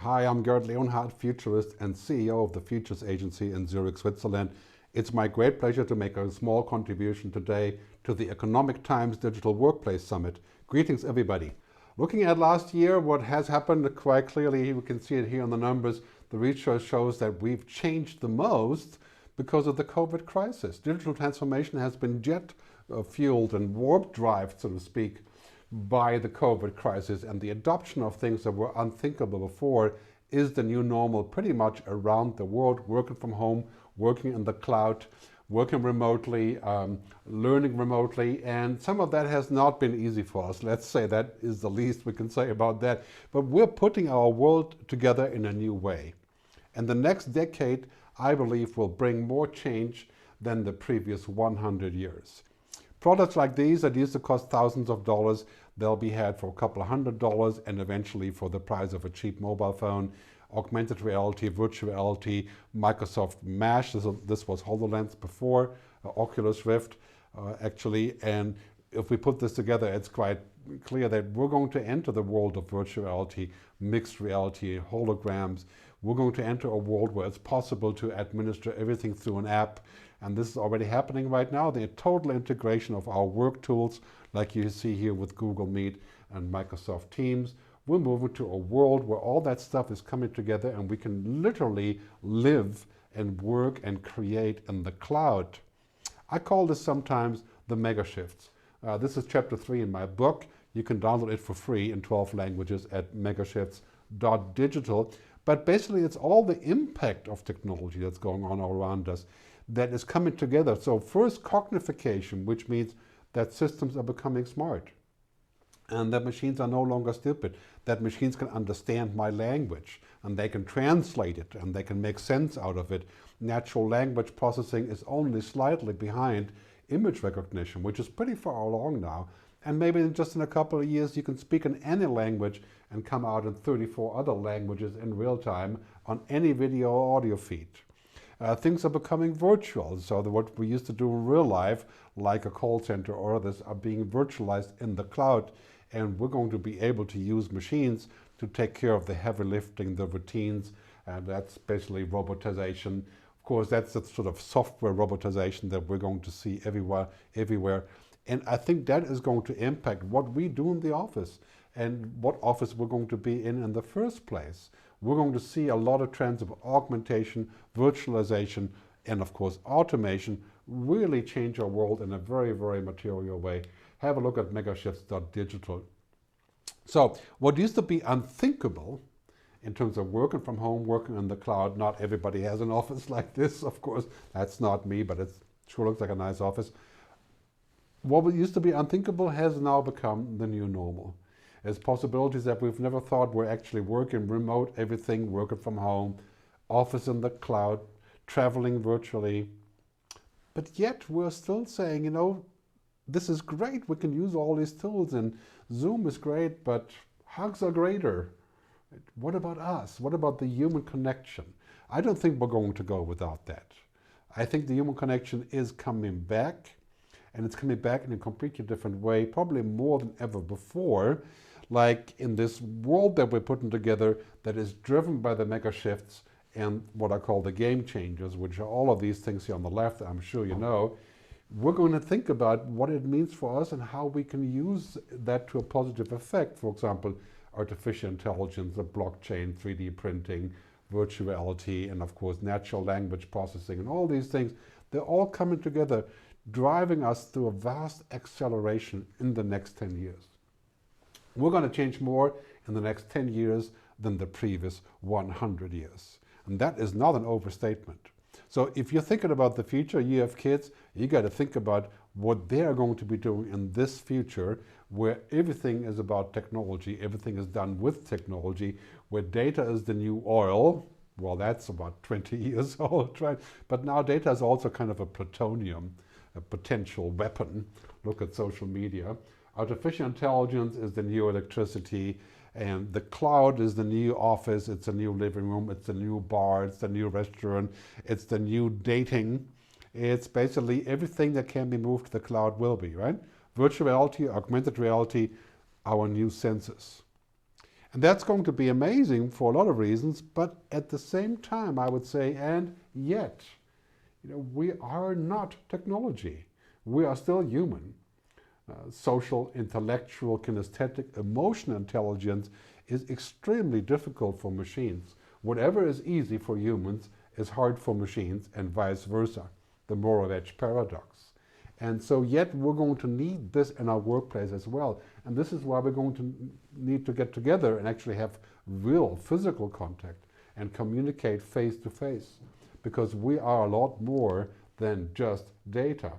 Hi, I'm Gerd Leonhard, futurist and CEO of the Futures Agency in Zurich, Switzerland. It's my great pleasure to make a small contribution today to the Economic Times Digital Workplace Summit. Greetings, everybody. Looking at last year, what has happened quite clearly, we can see it here in the numbers. The research shows that we've changed the most because of the COVID crisis. Digital transformation has been jet-fueled and warp-drive, so to speak, by the COVID crisis, and the adoption of things that were unthinkable before is the new normal pretty much around the world, working from home, working in the cloud, working remotely, learning remotely, and some of that has not been easy for us. Let's say that is the least we can say about that. But we're putting our world together in a new way. And the next decade, I believe, will bring more change than the previous 100 years. Products like these that used to cost thousands of dollars, they'll be had for a couple of $100 and eventually for the price of a cheap mobile phone. Augmented reality, virtual reality, Microsoft Mesh, this was HoloLens before, Oculus Rift actually, and if we put this together, it's quite clear that we're going to enter the world of virtual reality, mixed reality, holograms. We're going to enter a world where it's possible to administer everything through an app, and this is already happening right now. The total integration of our work tools, like you see here with Google Meet and Microsoft Teams. We're moving to a world where all that stuff is coming together and we can literally live and work and create in the cloud. I call this sometimes the mega shifts. This is chapter 3 in my book. You can download it for free in 12 languages at megashifts.digital. But basically, it's all the impact of technology that's going on all around us that is coming together. So first, cognification, which means that systems are becoming smart and that machines are no longer stupid, that machines can understand my language and they can translate it and they can make sense out of it. Natural language processing is only slightly behind image recognition, which is pretty far along now. And maybe just in a couple of years, you can speak in any language and come out in 34 other languages in real time on any video or audio feed. Things are becoming virtual, so what we used to do in real life, like a call center or others, are being virtualized in the cloud, and we're going to be able to use machines to take care of the heavy lifting, the routines, and that's basically robotization. Of course, that's the sort of software robotization that we're going to see everywhere. And I think that is going to impact what we do in the office and what office we're going to be in the first place. We're going to see a lot of trends of augmentation, virtualization, and of course automation really change our world in a very, very material way. Have a look at megashifts.digital. So what used to be unthinkable in terms of working from home, working in the cloud, not everybody has an office like this, of course. That's not me, but it sure looks like a nice office. What used to be unthinkable has now become the new normal. There's possibilities that we've never thought were actually working remote, everything, working from home, office in the cloud, traveling virtually. But yet we're still saying, you know, this is great. We can use all these tools and Zoom is great, but hugs are greater. What about us? What about the human connection? I don't think we're going to go without that. I think the human connection is coming back, and it's coming back in a completely different way, probably more than ever before, like in this world that we're putting together that is driven by the mega shifts and what I call the game changers, which are all of these things here on the left, I'm sure you know. We're going to think about what it means for us and how we can use that to a positive effect. For example, artificial intelligence, the blockchain, 3D printing, virtual reality, and of course natural language processing, and all these things, they're all coming together, driving us through a vast acceleration in the next 10 years. We're going to change more in the next 10 years than the previous 100 years. And that is not an overstatement. So if you're thinking about the future, you have kids, you got to think about what they are going to be doing in this future, where everything is about technology, everything is done with technology, where data is the new oil. Well, that's about 20 years old, right? But now data is also kind of a plutonium, a potential weapon. Look at social media. Artificial intelligence is the new electricity, and the cloud is the new office, it's a new living room, it's a new bar, it's the new restaurant, it's the new dating. It's basically everything that can be moved to the cloud will be, right? Virtual reality, augmented reality, our new senses. And that's going to be amazing for a lot of reasons, but at the same time, I would say, and yet, we are not technology. We are still human. Social, intellectual, kinesthetic, emotional intelligence is extremely difficult for machines. Whatever is easy for humans is hard for machines, and vice versa, the Moravec paradox. And so yet we're going to need this in our workplace as well. And this is why we're going to need to get together and actually have real physical contact and communicate face to face, because we are a lot more than just data.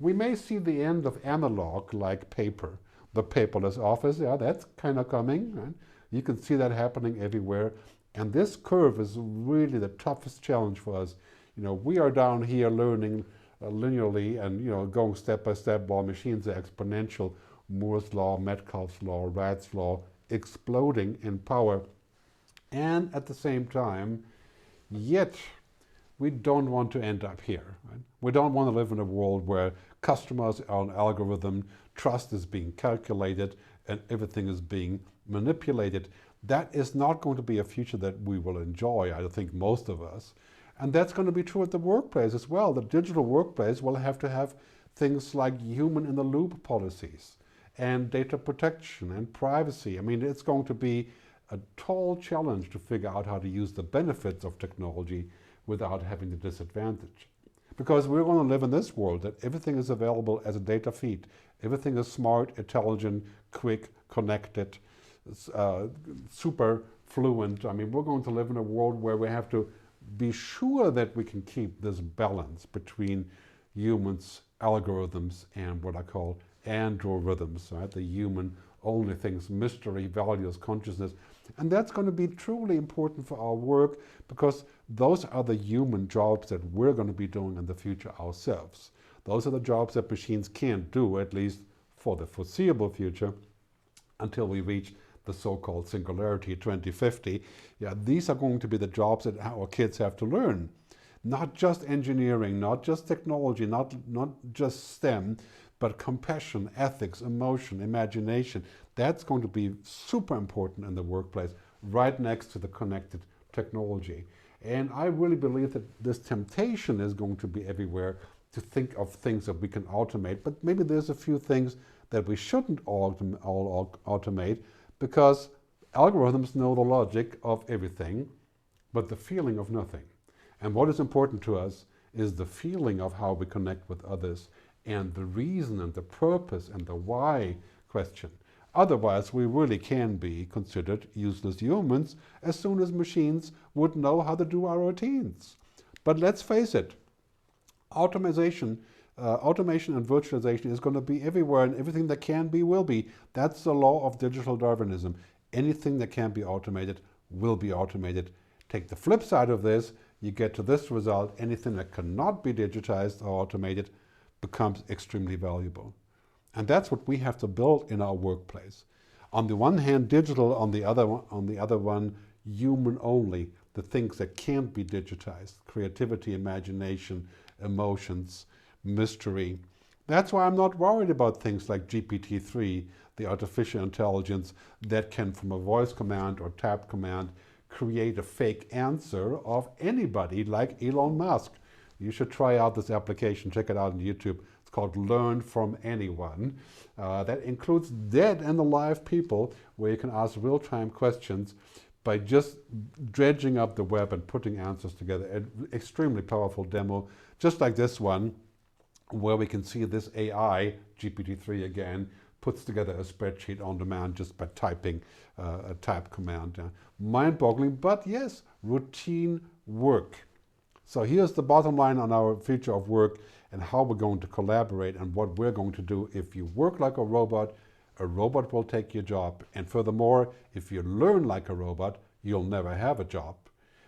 We may see the end of analog, like paper, the paperless office. Yeah, that's kind of coming. Right? You can see that happening everywhere. And this curve is really the toughest challenge for us. We are down here learning linearly and going step by step, while machines are exponential. Moore's law, Metcalfe's law, Wright's law, exploding in power. And at the same time, yet we don't want to end up here. Right? We don't want to live in a world where customers are an algorithm, trust is being calculated, and everything is being manipulated. That is not going to be a future that we will enjoy, I think most of us. And that's going to be true at the workplace as well. The digital workplace will have to have things like human-in-the-loop policies and data protection and privacy. I mean, it's going to be a tall challenge to figure out how to use the benefits of technology without having the disadvantage. Because we're going to live in this world that everything is available as a data feed. Everything is smart, intelligent, quick, connected, super fluent. I mean, we're going to live in a world where we have to be sure that we can keep this balance between humans, algorithms, and what I call androrhythms, right? The human-only things, mystery, values, consciousness. And that's going to be truly important for our work, because those are the human jobs that we're going to be doing in the future ourselves. Those are the jobs that machines can't do, at least for the foreseeable future, until we reach the so-called singularity 2050. Yeah, these are going to be the jobs that our kids have to learn. Not just engineering, not just technology, not just STEM, but compassion, ethics, emotion, imagination. That's going to be super important in the workplace, right next to the connected technology. And I really believe that this temptation is going to be everywhere to think of things that we can automate, but maybe there's a few things that we shouldn't all automate, because algorithms know the logic of everything, but the feeling of nothing. And what is important to us is the feeling of how we connect with others, and the reason and the purpose and the why question. Otherwise, we really can be considered useless humans as soon as machines would know how to do our routines. But let's face it, automation and virtualization is going to be everywhere, and everything that can be will be. That's the law of digital Darwinism. Anything that can be automated will be automated. Take the flip side of this, you get to this result: anything that cannot be digitized or automated becomes extremely valuable. And that's what we have to build in our workplace. On the one hand, digital; on the other one, human only. The things that can't be digitized: creativity, imagination, emotions, mystery. That's why I'm not worried about things like GPT-3, the artificial intelligence that can, from a voice command or tap command, create a fake answer of anybody, like Elon Musk. You should try out this application. Check it out on YouTube. It's called Learn from Anyone. That includes dead and alive people, where you can ask real-time questions by just dredging up the web and putting answers together. An extremely powerful demo, just like this one, where we can see this AI, GPT-3 again, puts together a spreadsheet on demand just by typing a type command. Mind-boggling, but yes, routine work. So here's the bottom line on our future of work and how we're going to collaborate and what we're going to do. If you work like a robot will take your job. And furthermore, if you learn like a robot, you'll never have a job.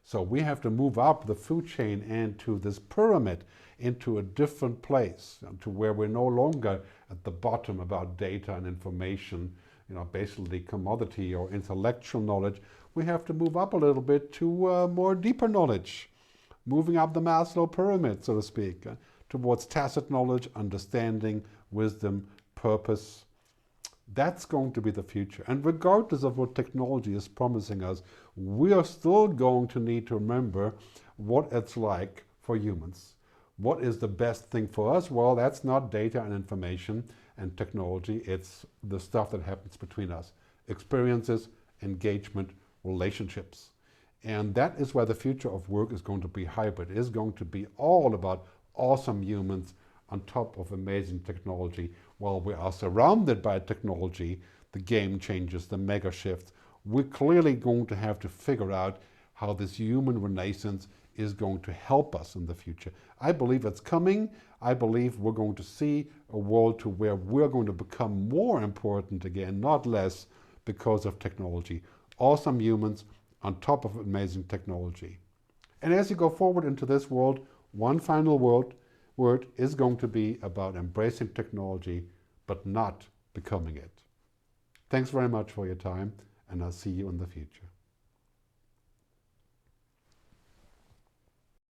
So we have to move up the food chain and to this pyramid, into a different place, to where we're no longer at the bottom about data and information, basically commodity or intellectual knowledge. We have to move up a little bit to more deeper knowledge, moving up the Maslow pyramid, so to speak, towards tacit knowledge, understanding, wisdom, purpose, That's going to be the future. And regardless of what technology is promising us, we are still going to need to remember what it's like for humans. What is the best thing for us? Well, that's not data and information and technology. It's the stuff that happens between us. Experiences, engagement, relationships. And that is where the future of work is going to be hybrid. It is going to be all about awesome humans on top of amazing technology. While we are surrounded by technology, the game changes, the mega shifts, we're clearly going to have to figure out how this human renaissance is going to help us in the future. I believe it's coming. I believe we're going to see a world to where we're going to become more important again, not less, because of technology. Awesome humans on top of amazing technology. And as you go forward into this world, one final word is going to be about embracing technology, but not becoming it. Thanks very much for your time, and I'll see you in the future.